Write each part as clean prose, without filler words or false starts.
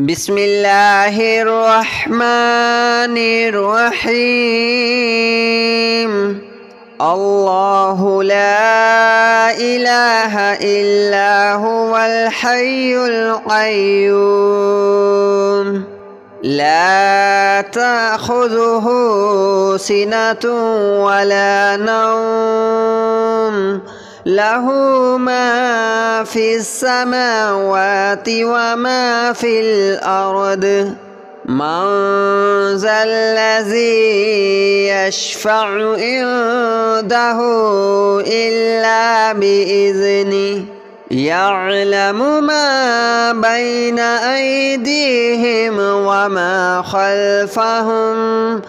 بسم الله الرحمن الرحيم. الله لا إله إلا هو الحي القيوم لا تأخذه سنة ولا نوم له ما في السماوات وما في الأرض من ذا الذي يشفع عنده إلا بإذنه يعلم ما بين أيديهم وما خلفهم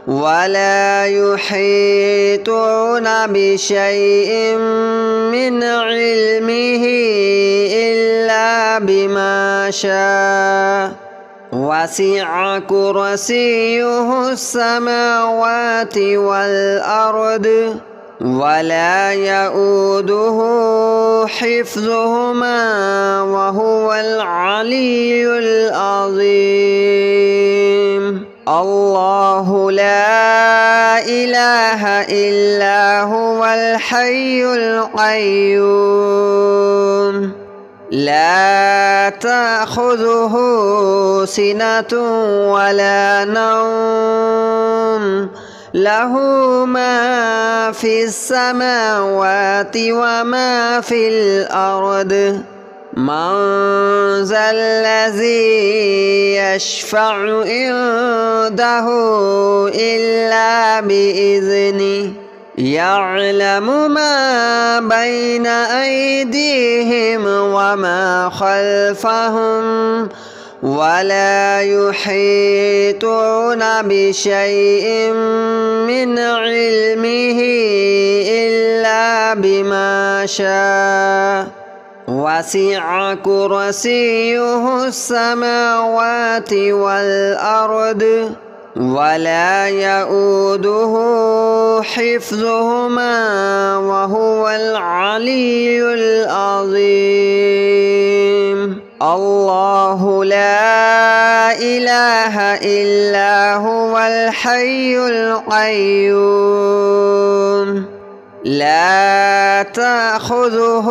ولا يحيطون بشيء من علمه إلا بما شاء وسع كرسيه السماوات والأرض ولا يؤوده حفظهما وهو العلي العظيم. الله لا إله إلا هو الحي القيوم لا تأخذه سنة ولا نوم له ما في السماوات وما في الأرض من ذا الذي يشفع عنده إلا بإذنه يعلم ما بين أيديهم وما خلفهم ولا يحيطون بشيء من علمه إلا بما شاء وسع كرسيه السماوات والأرض ولا يؤوده حفظهما وهو العلي العظيم. الله لا إله إلا هو الحي القيوم لا تأخذه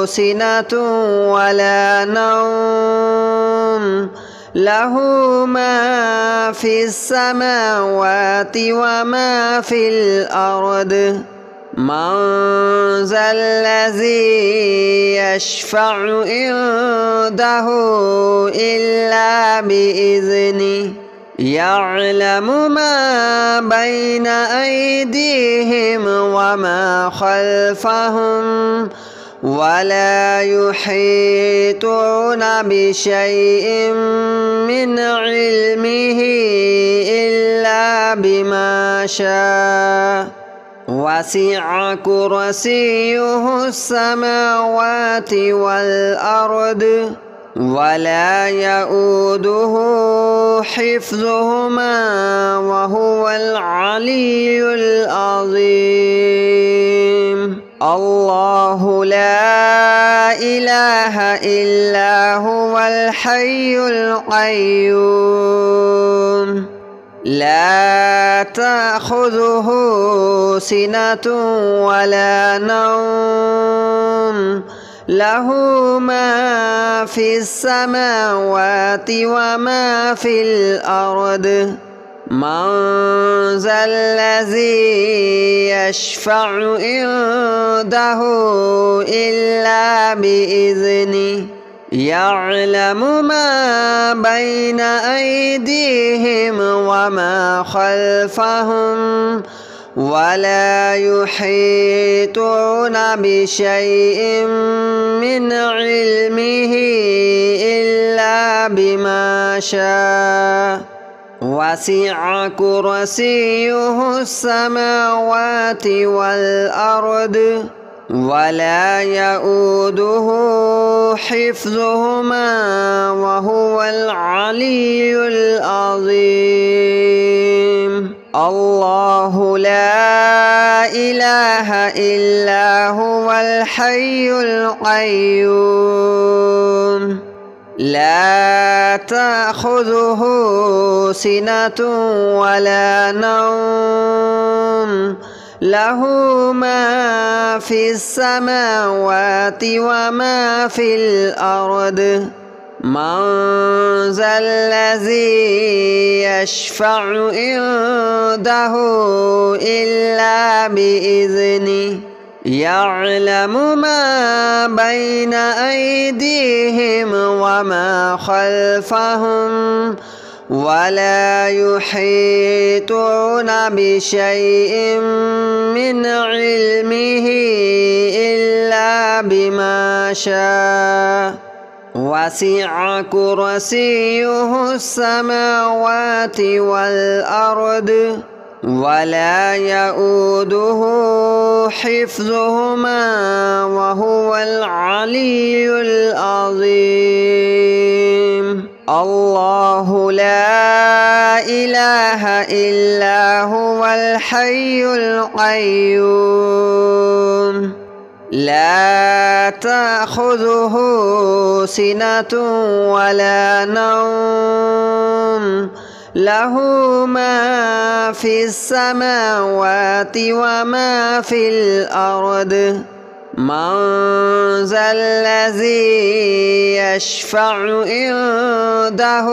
سنة ولا نوم له ما في السماوات وما في الأرض من ذا الذي يشفع عنده إلا بإذنه يعلم ما بين أيديهم وما خلفهم ولا يحيطون بشيء من علمه إلا بما شاء وسع كرسيه السماوات والأرض ولا يؤوده حفظهما وهو العلي العظيم. الله لا إله إلا هو الحي القيوم لا تأخذه سنة ولا نوم له ما في السماوات وما في الأرض من ذا الذي يشفع عنده إلا بإذنه يعلم ما بين أيديهم وما خلفهم ولا يحيطون بشيء من علمه إلا بما شاء وسع كرسيه السماوات والأرض ولا يؤوده حفظهما وهو العلي العظيم. الله لا إله إلا هو الحي القيوم لا تأخذه سنة ولا نوم له ما في السماوات وما في الأرض من ذا الذي يشفع عنده إلا بإذنه يعلم ما بين أيديهم وما خلفهم ولا يحيطون بشيء من علمه إلا بما شاء وسع كرسيه السماوات والأرض ولا يؤوده حفظهما وهو العلي العظيم الله لا إله إلا هو الحي القيوم لا تأخذه سنة ولا نوم له ما في السماوات وما في الأرض من ذا الذي يشفع عنده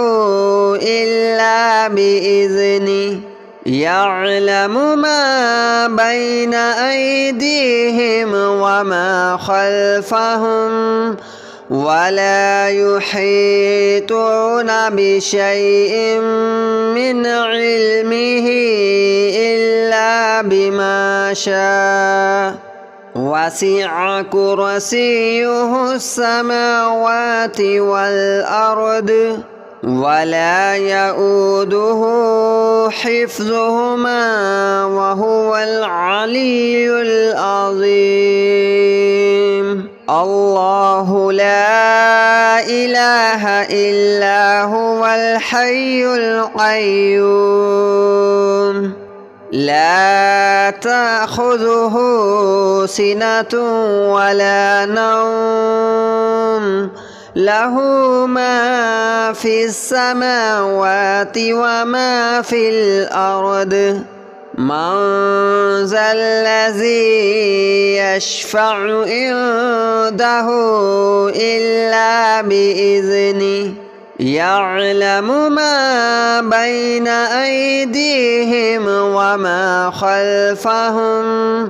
إلا بإذنه يعلم ما بين أيديهم وما خلفهم ولا يحيطون بشيء من علمه إلا بما شاء وسع كرسيه السماوات والأرض ولا يؤوده حفظهما وهو العلي العظيم الله لا إله إلا هو الحي القيوم لا تأخذه سنة ولا نوم له ما في السماوات وما في الأرض من ذا الذي يشفع عنده إلا بإذنه يعلم ما بين أيديهم وما خلفهم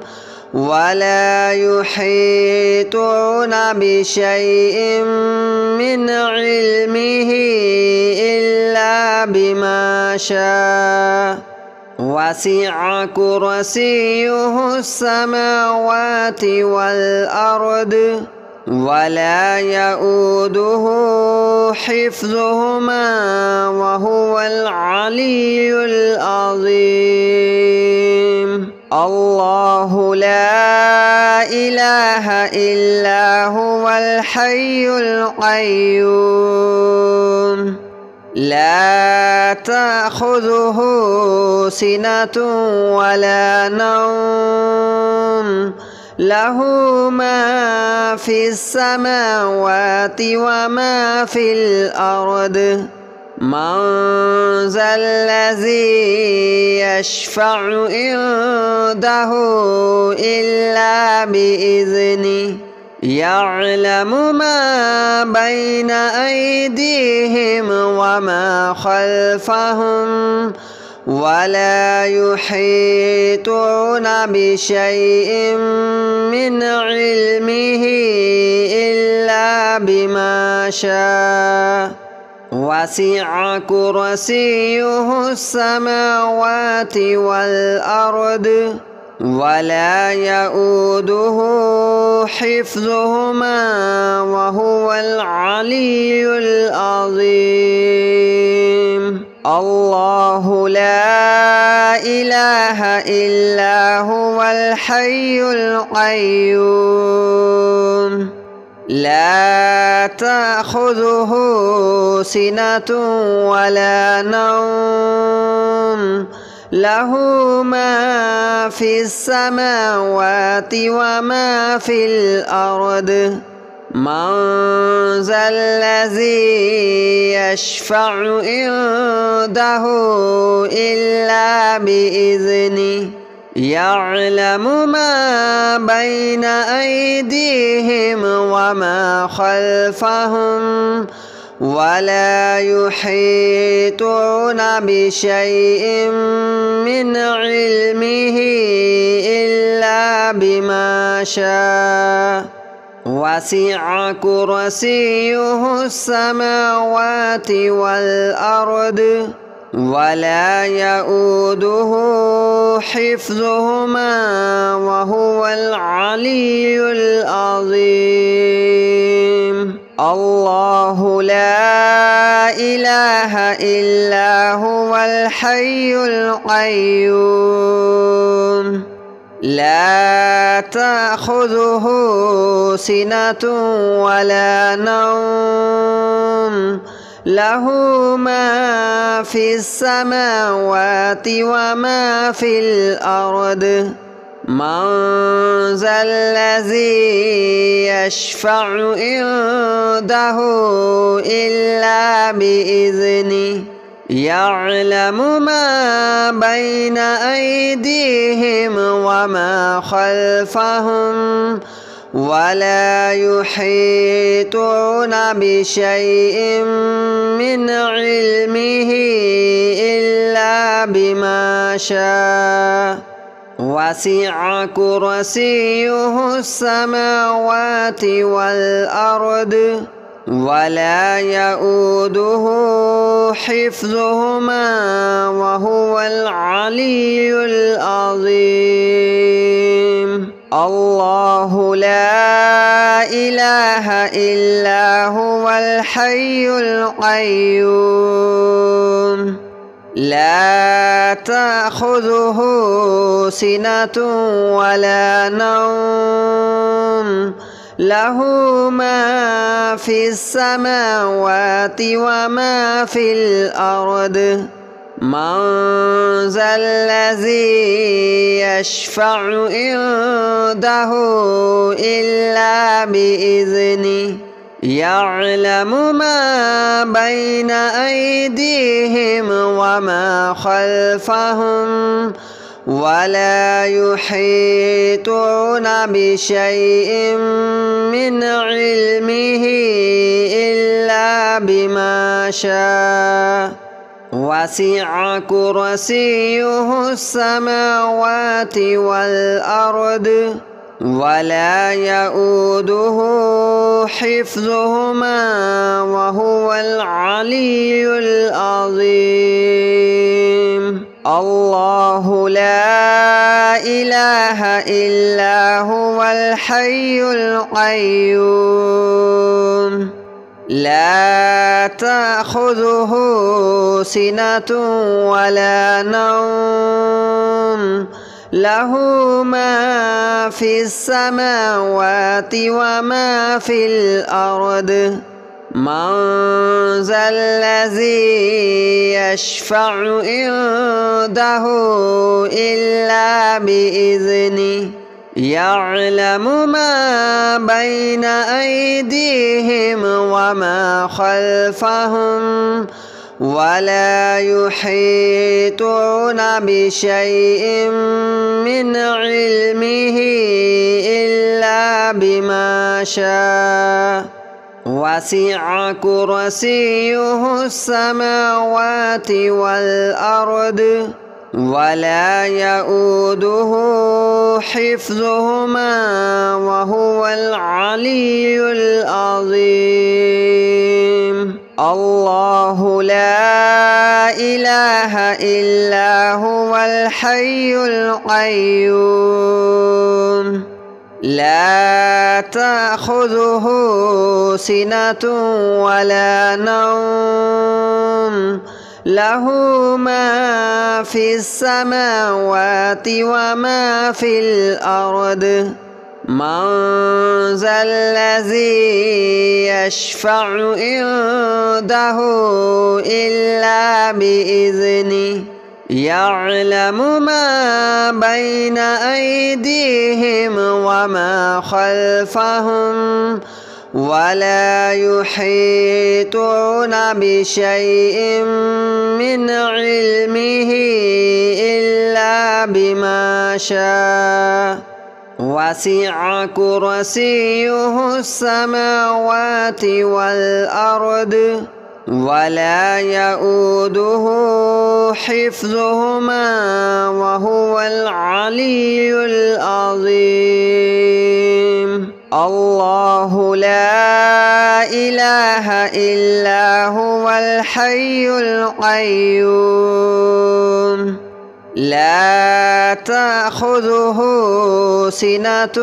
ولا يحيطون بشيء من علمه إلا بما شاء وسع كرسيه السماوات والأرض ولا يؤوده حفظهما وهو العلي العظيم الله لا إله إلا هو الحي القيوم لا تأخذه سنة ولا نوم له ما في السماوات وما في الأرض من ذا الذي يشفع عنده إلا بإذنه يعلم ما بين أيديهم وما خلفهم ولا يحيطون بشيء من علمه إلا بما شاء وسع كرسيه السماوات والأرض ولا يؤوده حفظهما وهو العلي العظيم الله لا إله إلا هو الحي القيوم لا تأخذه سنة ولا نوم له ما في السماوات وما في الأرض من ذا الذي يشفع عنده إلا بإذنه يعلم ما بين أيديهم وما خلفهم ولا يحيطون بشيء من علمه إلا بما شاء وسع كرسيه السماوات والأرض ولا يؤوده حفظهما وهو العلي العظيم الله لا إله إلا هو الحي القيوم لا تأخذه سنة ولا نوم له ما في السماوات وما في الأرض من ذا الذي يشفع عنده إلا بإذنه يعلم ما بين أيديهم وما خلفهم ولا يحيطون بشيء من علمه إلا بما شاء وسع كرسيه السماوات والأرض ولا يؤوده حفظهما وهو العلي العظيم الله لا إله إلا هو الحي القيوم لا تأخذه سنة ولا نوم له ما في السماوات وما في الأرض من ذا الذي يشفع عنده إلا بإذنه يعلم ما بين أيديهم وما خلفهم ولا يحيطون بشيء من علمه إلا بما شاء وسع كرسيه السماوات والأرض ولا يؤوده حفظهما وهو العلي العظيم الله لا إله إلا هو الحي القيوم لا تأخذه سنة ولا نوم له ما في السماوات وما في الأرض من ذا الذي يشفع عنده إلا بإذنه يعلم ما بين أيديهم وما خلفهم ولا يحيطون بشيء من علمه إلا بما شاء وسع كرسيه السماوات والأرض ولا يؤوده حفظهما وهو العلي العظيم الله لا إله إلا هو الحي القيوم لا تأخذه سنة ولا نوم له ما في السماوات وما في الأرض من ذا الذي يشفع عنده إلا بإذنه يعلم ما بين أيديهم وما خلفهم ولا يحيطون بشيء من علمه إلا بما شاء وسع كرسيه السماوات والأرض ولا يؤوده حفظهما وهو العلي العظيم الله لا إله إلا هو الحي القيوم لا تأخذه سنة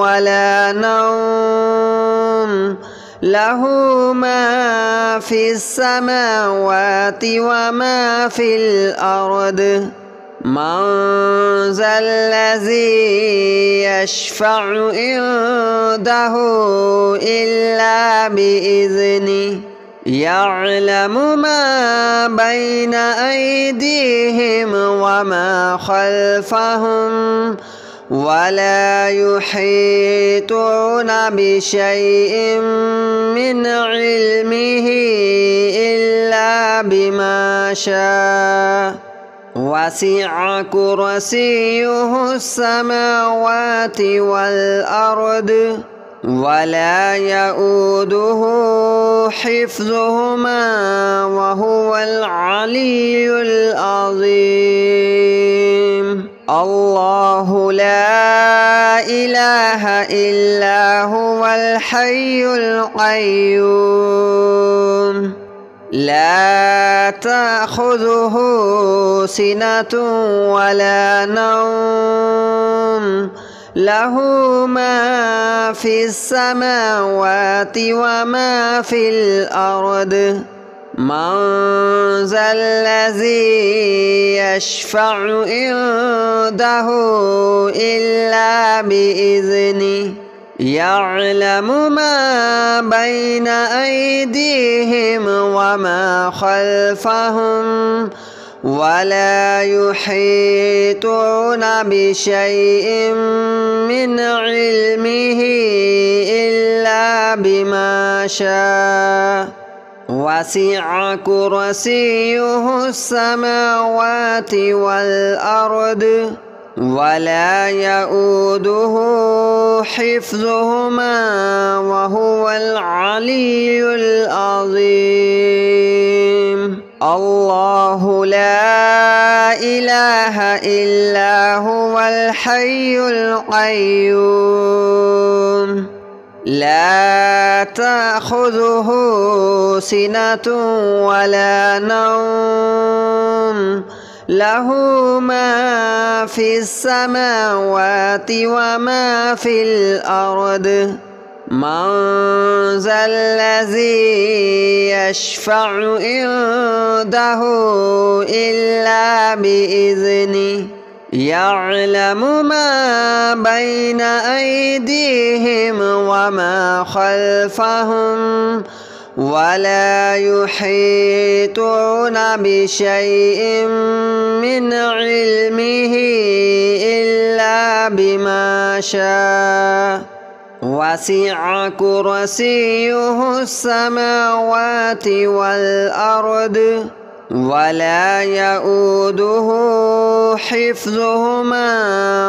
ولا نوم له ما في السماوات وما في الأرض من ذا الذي يشفع عنده إلا بإذنه يعلم ما بين أيديهم وما خلفهم ولا يحيطون بشيء من علمه إلا بما شاء وسع كرسيه السماوات والأرض ولا يؤوده حفظهما وهو العلي العظيم الله لا إله إلا هو الحي القيوم لا تأخذه سنة ولا نوم له ما في السماوات وما في الأرض من ذا الذي يشفع عنده إلا بإذنه يعلم ما بين أيديهم وما خلفهم ولا يحيطون بشيء من علمه إلا بما شاء وسع كرسيه السماوات والأرض ولا يؤوده حفظهما وهو العلي العظيم الله لا إله إلا هو الحي القيوم لا تأخذه سنة ولا نوم له ما في السماوات وما في الأرض من ذا الذي يشفع عنده إلا بإذنه يعلم ما بين أيديهم وما خلفهم ولا يحيطون بشيء من علمه إلا بما شاء وسع كرسيه السماوات والأرض ولا يؤوده حفظهما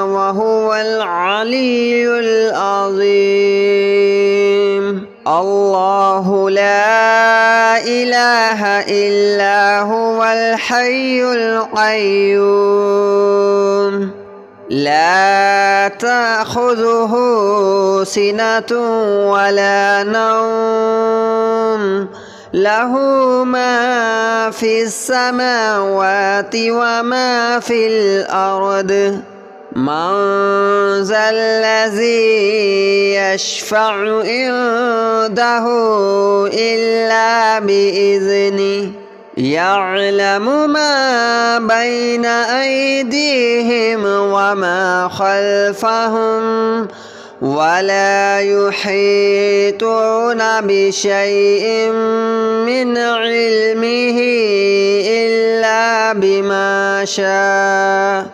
وهو العلي العظيم الله لا إله إلا هو الحي القيوم لا تأخذه سنة ولا نوم له ما في السماوات وما في الأرض من ذا الذي يشفع عنده إلا بإذنه يعلم ما بين أيديهم وما خلفهم ولا يحيطون بشيء من علمه إلا بما شاء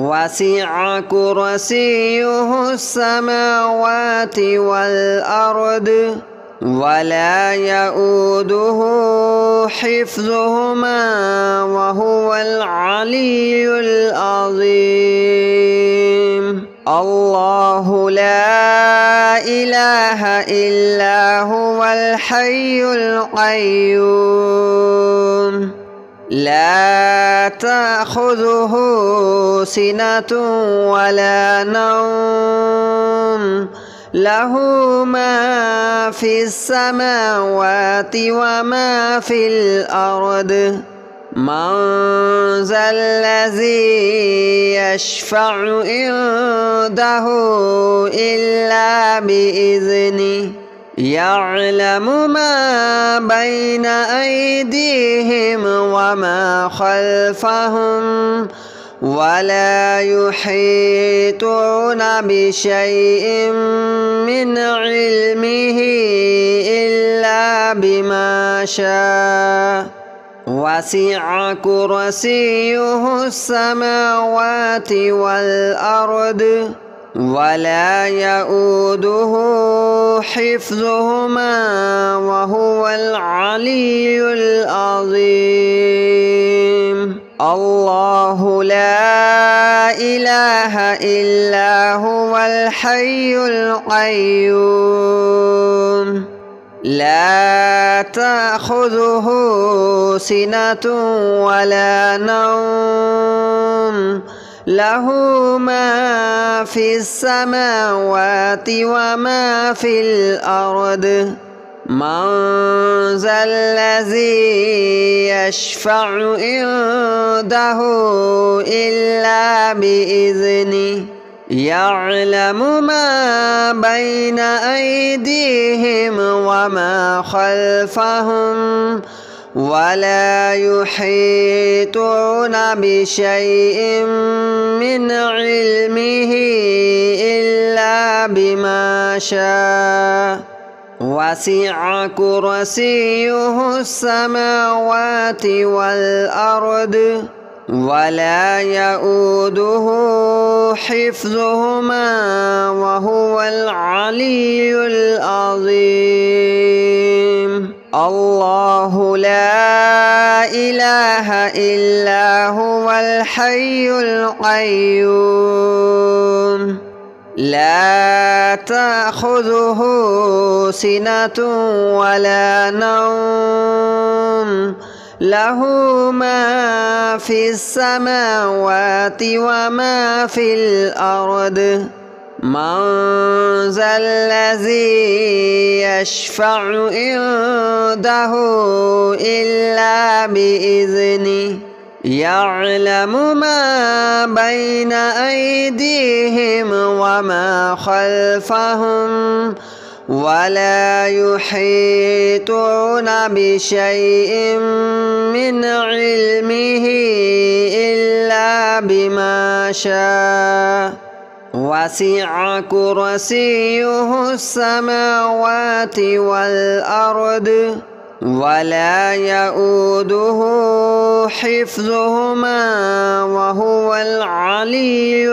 وسع كرسيه السماوات والأرض ولا يؤوده حفظهما وهو العلي العظيم. الله لا إله إلا هو الحي القيوم لا تأخذه سنة ولا نوم له ما في السماوات وما في الأرض من ذا الذي يشفع عنده إلا بإذنه يعلم ما بين أيديهم وما خلفهم ولا يحيطون بشيء من علمه إلا بما شاء وسع كرسيه السماوات والأرض ولا يؤوده حفظهما وهو العلي العظيم. الله لا إله إلا هو الحي القيوم لا تأخذه سنة ولا نوم له ما في السماوات وما في الأرض من ذا الذي يشفع عنده إلا بإذنه يعلم ما بين أيديهم وما خلفهم ولا يحيطون بشيء من علمه إلا بما شاء وسع كرسيه السماوات والأرض ولا يؤوده حفظهما وهو العلي العظيم. الله لا إله إلا هو الحي القيوم لا تأخذه سنة ولا نوم له ما في السماوات وما في الأرض من ذا الذي يشفع عنده إلا بإذنه يعلم ما بين أيديهم وما خلفهم ولا يحيطون بشيء من علمه إلا بما شاء وسع كرسيه السماوات والأرض ولا يؤوده حفظهما وهو العلي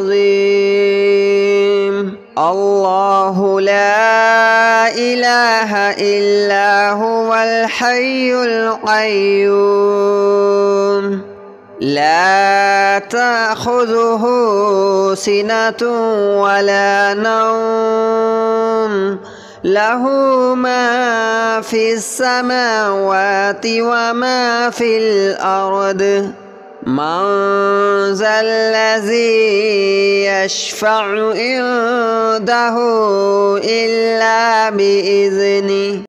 العظيم. الله لا إله إلا هو الحي القيوم لا تأخذه سنة ولا نوم له ما في السماوات وما في الأرض من ذا الذي يشفع عنده إلا بإذنه